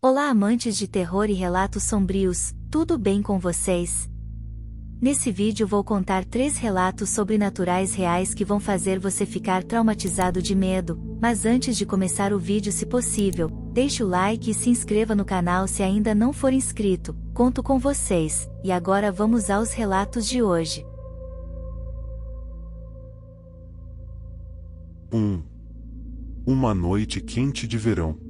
Olá, amantes de terror e relatos sombrios, tudo bem com vocês? Nesse vídeo vou contar 3 relatos sobrenaturais reais que vão fazer você ficar traumatizado de medo, mas antes de começar o vídeo, se possível, deixe o like e se inscreva no canal se ainda não for inscrito. Conto com vocês, e agora vamos aos relatos de hoje. 1. Uma noite quente de verão.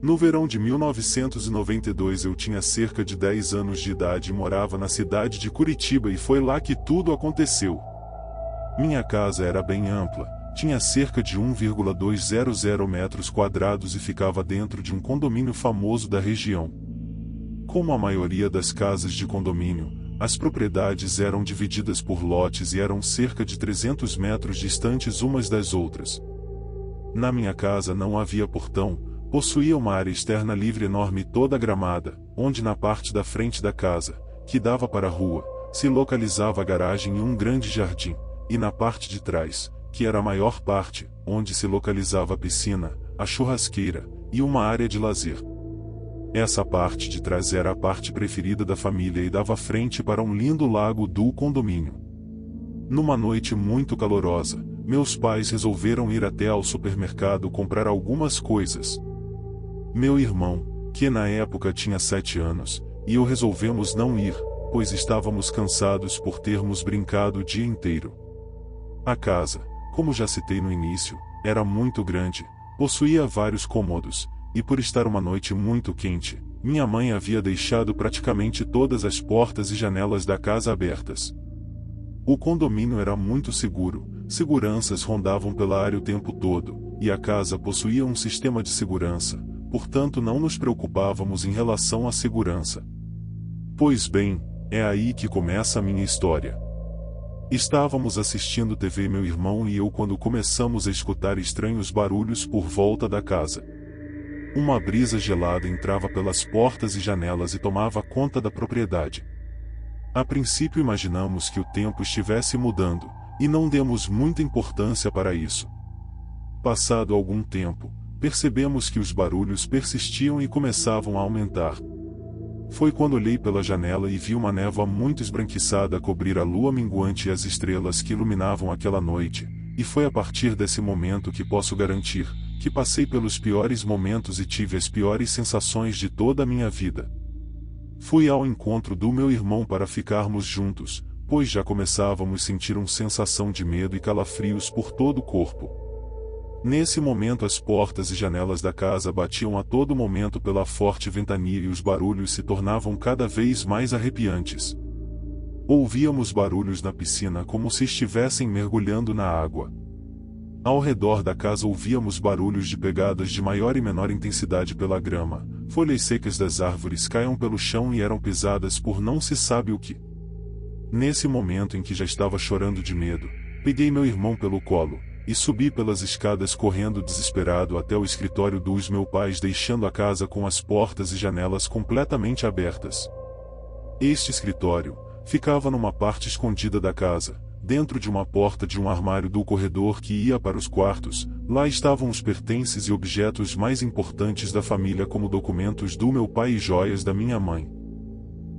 No verão de 1992 eu tinha cerca de 10 anos de idade e morava na cidade de Curitiba, e foi lá que tudo aconteceu. Minha casa era bem ampla, tinha cerca de 1,200 metros quadrados e ficava dentro de um condomínio famoso da região. Como a maioria das casas de condomínio, as propriedades eram divididas por lotes e eram cerca de 300 metros distantes umas das outras. Na minha casa não havia portão. Possuía uma área externa livre enorme toda gramada, onde na parte da frente da casa, que dava para a rua, se localizava a garagem e um grande jardim, e na parte de trás, que era a maior parte, onde se localizava a piscina, a churrasqueira, e uma área de lazer. Essa parte de trás era a parte preferida da família e dava frente para um lindo lago do condomínio. Numa noite muito calorosa, meus pais resolveram ir até ao supermercado comprar algumas coisas. Meu irmão, que na época tinha 7 anos, e eu resolvemos não ir, pois estávamos cansados por termos brincado o dia inteiro. A casa, como já citei no início, era muito grande, possuía vários cômodos, e por estar uma noite muito quente, minha mãe havia deixado praticamente todas as portas e janelas da casa abertas. O condomínio era muito seguro, seguranças rondavam pela área o tempo todo, e a casa possuía um sistema de segurança. Portanto não nos preocupávamos em relação à segurança. Pois bem, é aí que começa a minha história. Estávamos assistindo TV, meu irmão e eu, quando começamos a escutar estranhos barulhos por volta da casa. Uma brisa gelada entrava pelas portas e janelas e tomava conta da propriedade. A princípio imaginamos que o tempo estivesse mudando, e não demos muita importância para isso. Passado algum tempo, percebemos que os barulhos persistiam e começavam a aumentar. Foi quando olhei pela janela e vi uma névoa muito esbranquiçada cobrir a lua minguante e as estrelas que iluminavam aquela noite, e foi a partir desse momento que posso garantir que passei pelos piores momentos e tive as piores sensações de toda a minha vida. Fui ao encontro do meu irmão para ficarmos juntos, pois já começávamos a sentir uma sensação de medo e calafrios por todo o corpo. Nesse momento as portas e janelas da casa batiam a todo momento pela forte ventania e os barulhos se tornavam cada vez mais arrepiantes. Ouvíamos barulhos na piscina como se estivessem mergulhando na água. Ao redor da casa ouvíamos barulhos de pegadas de maior e menor intensidade pela grama, folhas secas das árvores caíam pelo chão e eram pisadas por não se sabe o que. Nesse momento em que já estava chorando de medo, peguei meu irmão pelo colo, e subi pelas escadas correndo desesperado até o escritório dos meus pais, deixando a casa com as portas e janelas completamente abertas. Este escritório ficava numa parte escondida da casa, dentro de uma porta de um armário do corredor que ia para os quartos. Lá estavam os pertences e objetos mais importantes da família, como documentos do meu pai e joias da minha mãe.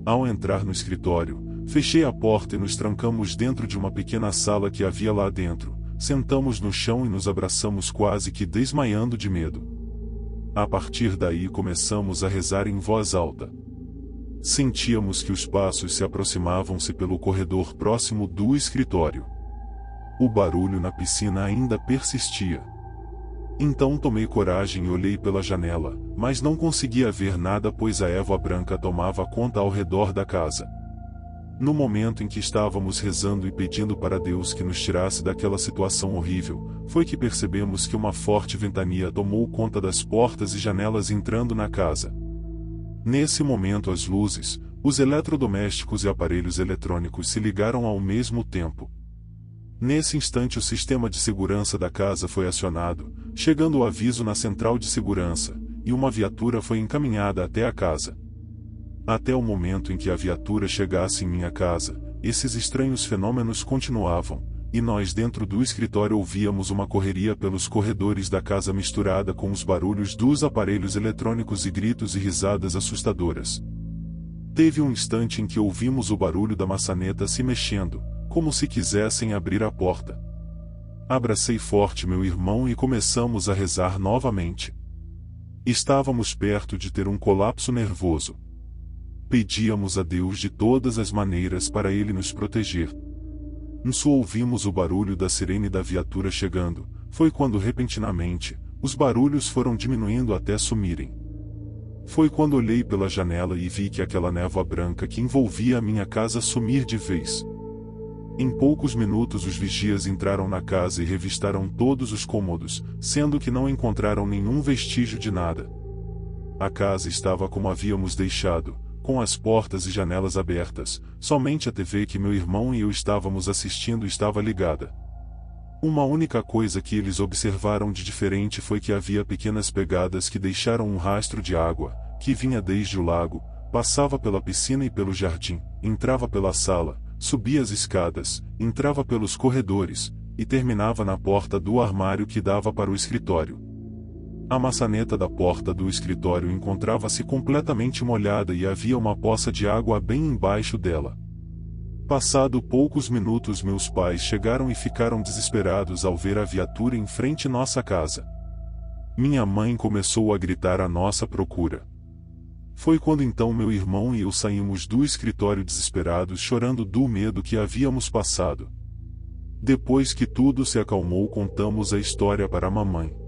Ao entrar no escritório, fechei a porta e nos trancamos dentro de uma pequena sala que havia lá dentro. Sentamos no chão e nos abraçamos quase que desmaiando de medo. A partir daí começamos a rezar em voz alta. Sentíamos que os passos se aproximavam-se pelo corredor próximo do escritório. O barulho na piscina ainda persistia. Então tomei coragem e olhei pela janela, mas não conseguia ver nada, pois a névoa branca tomava conta ao redor da casa. No momento em que estávamos rezando e pedindo para Deus que nos tirasse daquela situação horrível, foi que percebemos que uma forte ventania tomou conta das portas e janelas entrando na casa. Nesse momento as luzes, os eletrodomésticos e aparelhos eletrônicos se ligaram ao mesmo tempo. Nesse instante o sistema de segurança da casa foi acionado, chegando o aviso na central de segurança, e uma viatura foi encaminhada até a casa. Até o momento em que a viatura chegasse em minha casa, esses estranhos fenômenos continuavam, e nós dentro do escritório ouvíamos uma correria pelos corredores da casa misturada com os barulhos dos aparelhos eletrônicos e gritos e risadas assustadoras. Teve um instante em que ouvimos o barulho da maçaneta se mexendo, como se quisessem abrir a porta. Abracei forte meu irmão e começamos a rezar novamente. Estávamos perto de ter um colapso nervoso. Pedíamos a Deus de todas as maneiras para Ele nos proteger. Só ouvimos o barulho da sirene da viatura chegando. Foi quando repentinamente, os barulhos foram diminuindo até sumirem. Foi quando olhei pela janela e vi que aquela névoa branca que envolvia a minha casa sumir de vez. Em poucos minutos os vigias entraram na casa e revistaram todos os cômodos, sendo que não encontraram nenhum vestígio de nada. A casa estava como havíamos deixado, com as portas e janelas abertas, somente a TV que meu irmão e eu estávamos assistindo estava ligada. Uma única coisa que eles observaram de diferente foi que havia pequenas pegadas que deixaram um rastro de água, que vinha desde o lago, passava pela piscina e pelo jardim, entrava pela sala, subia as escadas, entrava pelos corredores, e terminava na porta do armário que dava para o escritório. A maçaneta da porta do escritório encontrava-se completamente molhada e havia uma poça de água bem embaixo dela. Passado poucos minutos meus pais chegaram e ficaram desesperados ao ver a viatura em frente à nossa casa. Minha mãe começou a gritar à nossa procura. Foi quando então meu irmão e eu saímos do escritório desesperados chorando do medo que havíamos passado. Depois que tudo se acalmou contamos a história para a mamãe.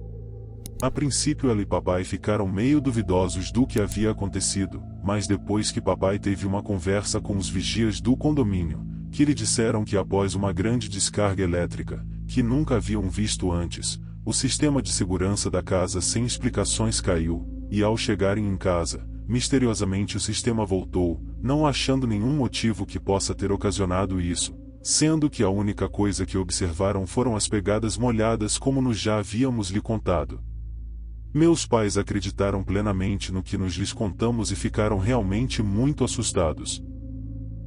A princípio ela e papai ficaram meio duvidosos do que havia acontecido, mas depois que papai teve uma conversa com os vigias do condomínio, que lhe disseram que após uma grande descarga elétrica, que nunca haviam visto antes, o sistema de segurança da casa sem explicações caiu, e ao chegarem em casa, misteriosamente o sistema voltou, não achando nenhum motivo que possa ter ocasionado isso, sendo que a única coisa que observaram foram as pegadas molhadas como nos já havíamos lhe contado. Meus pais acreditaram plenamente no que nos lhes contamos e ficaram realmente muito assustados.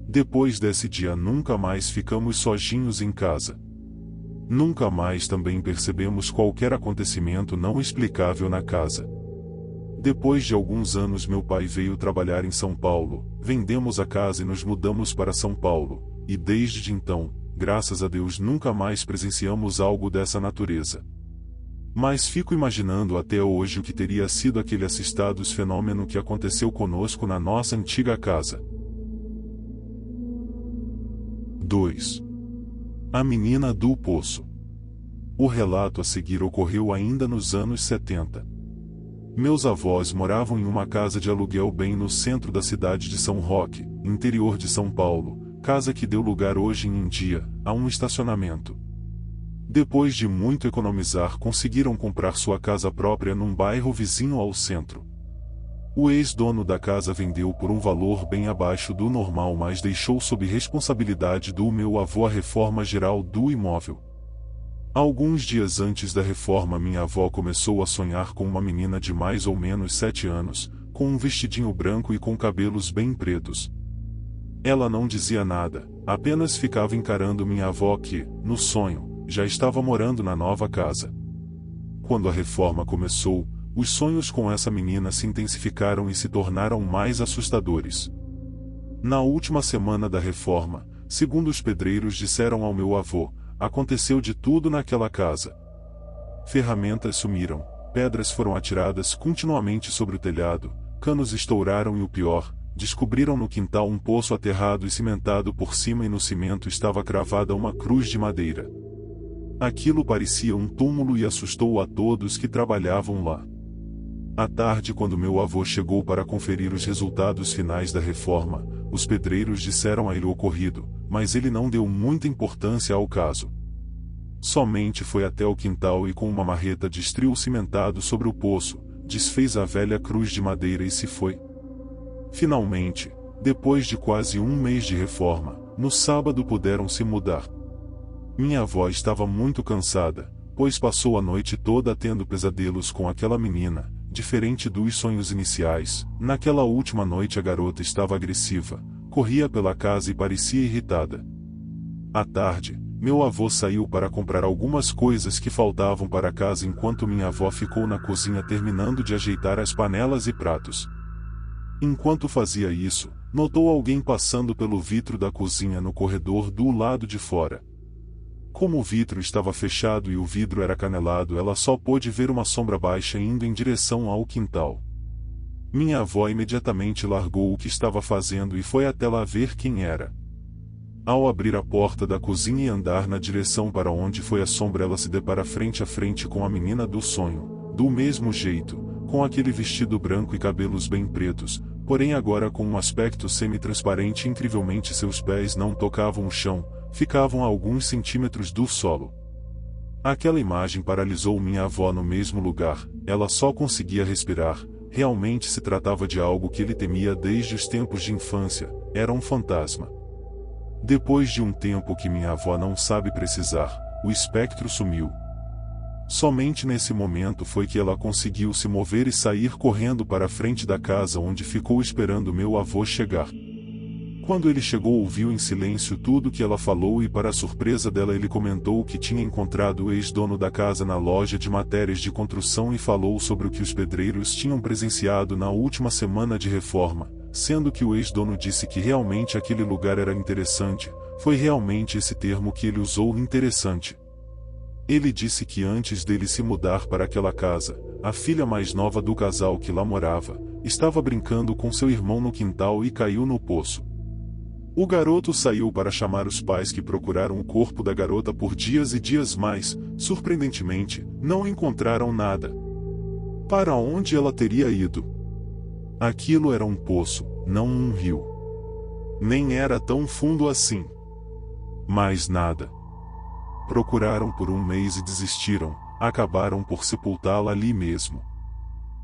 Depois desse dia nunca mais ficamos sozinhos em casa. Nunca mais também percebemos qualquer acontecimento não explicável na casa. Depois de alguns anos meu pai veio trabalhar em São Paulo, vendemos a casa e nos mudamos para São Paulo, e desde então, graças a Deus nunca mais presenciamos algo dessa natureza. Mas fico imaginando até hoje o que teria sido aquele assustados fenômeno que aconteceu conosco na nossa antiga casa. 2. A menina do poço. O relato a seguir ocorreu ainda nos anos 70. Meus avós moravam em uma casa de aluguel bem no centro da cidade de São Roque, interior de São Paulo, casa que deu lugar hoje em dia a um estacionamento. Depois de muito economizar conseguiram comprar sua casa própria num bairro vizinho ao centro. O ex-dono da casa vendeu por um valor bem abaixo do normal, mas deixou sob responsabilidade do meu avô a reforma geral do imóvel. Alguns dias antes da reforma minha avó começou a sonhar com uma menina de mais ou menos 7 anos, com um vestidinho branco e com cabelos bem pretos. Ela não dizia nada, apenas ficava encarando minha avó que, no sonho, já estava morando na nova casa. Quando a reforma começou, os sonhos com essa menina se intensificaram e se tornaram mais assustadores. Na última semana da reforma, segundo os pedreiros disseram ao meu avô, aconteceu de tudo naquela casa. Ferramentas sumiram, pedras foram atiradas continuamente sobre o telhado, canos estouraram e o pior, descobriram no quintal um poço aterrado e cimentado por cima e no cimento estava cravada uma cruz de madeira. Aquilo parecia um túmulo e assustou a todos que trabalhavam lá. À tarde, quando meu avô chegou para conferir os resultados finais da reforma, os pedreiros disseram a ele o ocorrido, mas ele não deu muita importância ao caso. Somente foi até o quintal e com uma marreta destruiu o cimentado sobre o poço, desfez a velha cruz de madeira e se foi. Finalmente, depois de quase um mês de reforma, no sábado puderam se mudar. Minha avó estava muito cansada, pois passou a noite toda tendo pesadelos com aquela menina, diferente dos sonhos iniciais. Naquela última noite a garota estava agressiva, corria pela casa e parecia irritada. À tarde, Meu avô saiu para comprar algumas coisas que faltavam para casa enquanto minha avó ficou na cozinha terminando de ajeitar as panelas e pratos. Enquanto fazia isso, notou alguém passando pelo vidro da cozinha no corredor do lado de fora. Como o vidro estava fechado e o vidro era canelado, ela só pôde ver uma sombra baixa indo em direção ao quintal. Minha avó imediatamente largou o que estava fazendo e foi até lá ver quem era. Ao abrir a porta da cozinha e andar na direção para onde foi a sombra, ela se depara frente a frente com a menina do sonho, do mesmo jeito, com aquele vestido branco e cabelos bem pretos, porém agora com um aspecto semi-transparente. Incrivelmente seus pés não tocavam o chão, ficavam a alguns centímetros do solo. Aquela imagem paralisou minha avó no mesmo lugar, ela só conseguia respirar. Realmente se tratava de algo que ele temia desde os tempos de infância, era um fantasma. Depois de um tempo que minha avó não sabe precisar, o espectro sumiu. Somente nesse momento foi que ela conseguiu se mover e sair correndo para a frente da casa, onde ficou esperando meu avô chegar. Quando ele chegou, ouviu em silêncio tudo que ela falou e, para a surpresa dela, ele comentou que tinha encontrado o ex-dono da casa na loja de matérias de construção e falou sobre o que os pedreiros tinham presenciado na última semana de reforma, sendo que o ex-dono disse que realmente aquele lugar era interessante. Foi realmente esse termo que ele usou, interessante. Ele disse que antes dele se mudar para aquela casa, a filha mais nova do casal que lá morava, estava brincando com seu irmão no quintal e caiu no poço. O garoto saiu para chamar os pais, que procuraram o corpo da garota por dias e dias, mas, surpreendentemente, não encontraram nada. Para onde ela teria ido? Aquilo era um poço, não um rio. Nem era tão fundo assim. Mais nada. Procuraram por um mês e desistiram, acabaram por sepultá-la ali mesmo.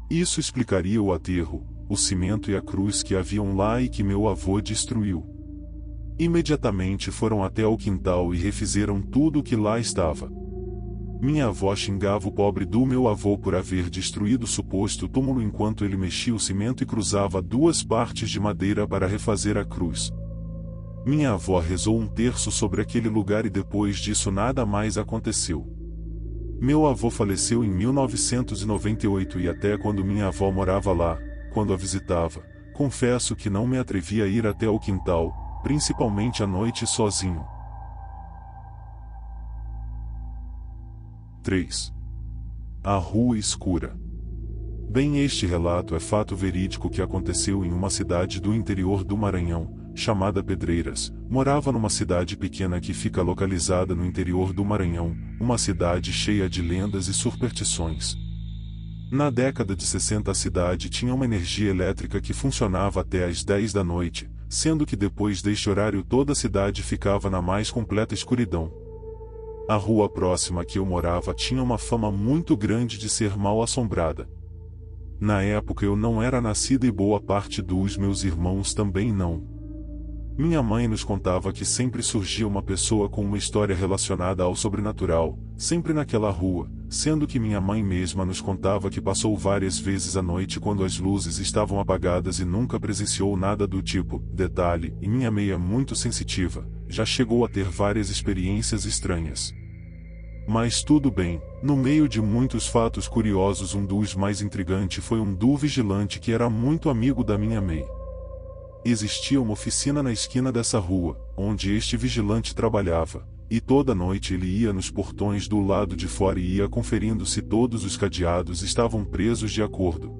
Isso explicaria o aterro, o cimento e a cruz que haviam lá e que meu avô destruiu. Imediatamente foram até o quintal e refizeram tudo o que lá estava. Minha avó xingava o pobre do meu avô por haver destruído o suposto túmulo enquanto ele mexia o cimento e cruzava duas partes de madeira para refazer a cruz. Minha avó rezou um terço sobre aquele lugar e depois disso nada mais aconteceu. Meu avô faleceu em 1998 e até quando minha avó morava lá, quando a visitava, confesso que não me atrevia a ir até o quintal, principalmente à noite sozinho. 3. A Rua Escura. Bem, este relato é fato verídico que aconteceu em uma cidade do interior do Maranhão, chamada Pedreiras. Morava numa cidade pequena que fica localizada no interior do Maranhão, uma cidade cheia de lendas e superstições. Na década de 60 a cidade tinha uma energia elétrica que funcionava até às 10 da noite, sendo que depois deste horário toda a cidade ficava na mais completa escuridão. A rua próxima que eu morava tinha uma fama muito grande de ser mal assombrada. Na época eu não era nascida e boa parte dos meus irmãos também não. Minha mãe nos contava que sempre surgia uma pessoa com uma história relacionada ao sobrenatural, sempre naquela rua, sendo que minha mãe mesma nos contava que passou várias vezes à noite quando as luzes estavam apagadas e nunca presenciou nada do tipo. Detalhe, e minha mãe é muito sensitiva, já chegou a ter várias experiências estranhas. Mas tudo bem, no meio de muitos fatos curiosos, um dos mais intrigantes foi um do vigilante que era muito amigo da minha mãe. Existia uma oficina na esquina dessa rua, onde este vigilante trabalhava, e toda noite ele ia nos portões do lado de fora e ia conferindo se todos os cadeados estavam presos de acordo.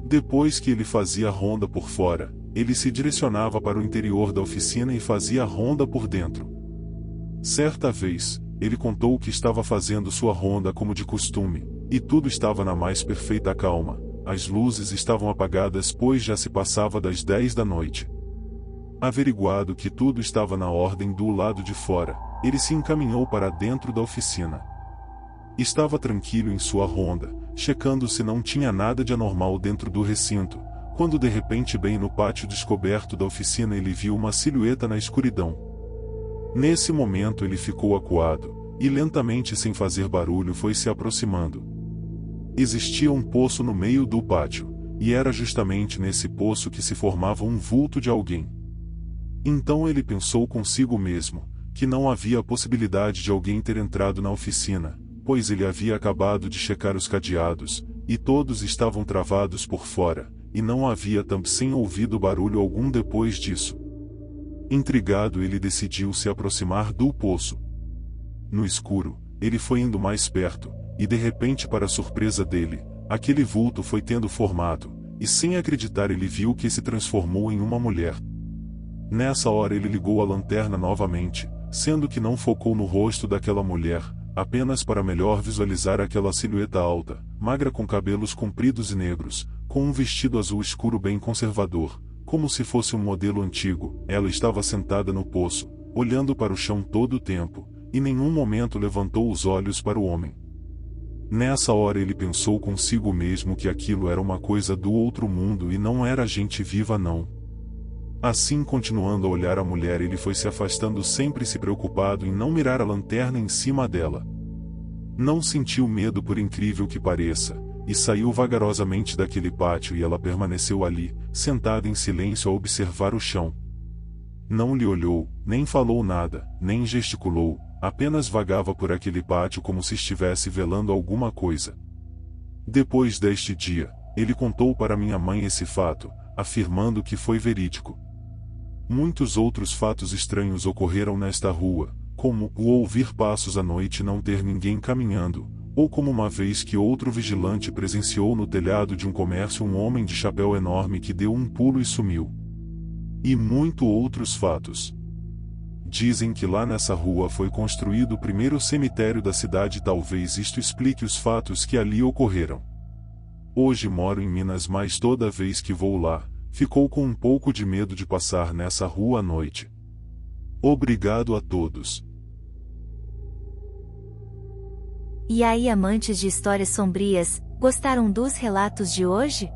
Depois que ele fazia ronda por fora, ele se direcionava para o interior da oficina e fazia ronda por dentro. Certa vez, ele contou que estava fazendo sua ronda como de costume, e tudo estava na mais perfeita calma. As luzes estavam apagadas pois já se passava das 10 da noite. Averiguado que tudo estava na ordem do lado de fora, ele se encaminhou para dentro da oficina. Estava tranquilo em sua ronda, checando se não tinha nada de anormal dentro do recinto, quando de repente bem no pátio descoberto da oficina ele viu uma silhueta na escuridão. Nesse momento ele ficou acuado, e lentamente sem fazer barulho foi se aproximando. Existia um poço no meio do pátio, e era justamente nesse poço que se formava um vulto de alguém. Então ele pensou consigo mesmo, que não havia a possibilidade de alguém ter entrado na oficina, pois ele havia acabado de checar os cadeados, e todos estavam travados por fora, e não havia também ouvido barulho algum depois disso. Intrigado, ele decidiu se aproximar do poço. No escuro, ele foi indo mais perto, e de repente, para surpresa dele, aquele vulto foi tendo formato, e sem acreditar ele viu que se transformou em uma mulher. Nessa hora ele ligou a lanterna novamente, sendo que não focou no rosto daquela mulher, apenas para melhor visualizar aquela silhueta alta, magra com cabelos compridos e negros, com um vestido azul escuro bem conservador, como se fosse um modelo antigo. Ela estava sentada no poço, olhando para o chão todo o tempo, e em nenhum momento levantou os olhos para o homem. Nessa hora ele pensou consigo mesmo que aquilo era uma coisa do outro mundo e não era gente viva não. Assim, continuando a olhar a mulher, ele foi se afastando, sempre se preocupado em não mirar a lanterna em cima dela. Não sentiu medo, por incrível que pareça, e saiu vagarosamente daquele pátio, e ela permaneceu ali, sentada em silêncio a observar o chão. Não lhe olhou, nem falou nada, nem gesticulou, apenas vagava por aquele pátio como se estivesse velando alguma coisa. Depois deste dia, ele contou para minha mãe esse fato, afirmando que foi verídico. Muitos outros fatos estranhos ocorreram nesta rua, como o ouvir passos à noite e não ter ninguém caminhando, ou como uma vez que outro vigilante presenciou no telhado de um comércio um homem de chapéu enorme que deu um pulo e sumiu. E muito outros fatos. Dizem que lá nessa rua foi construído o primeiro cemitério da cidade, talvez isto explique os fatos que ali ocorreram. Hoje moro em Minas, mas toda vez que vou lá, ficou com um pouco de medo de passar nessa rua à noite. Obrigado a todos. E aí, amantes de histórias sombrias, gostaram dos relatos de hoje?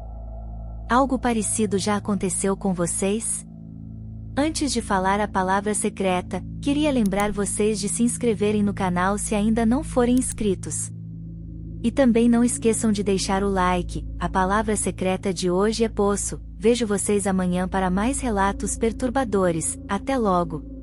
Algo parecido já aconteceu com vocês? Antes de falar a palavra secreta, queria lembrar vocês de se inscreverem no canal se ainda não forem inscritos. E também não esqueçam de deixar o like. A palavra secreta de hoje é poço. Vejo vocês amanhã para mais relatos perturbadores. Até logo!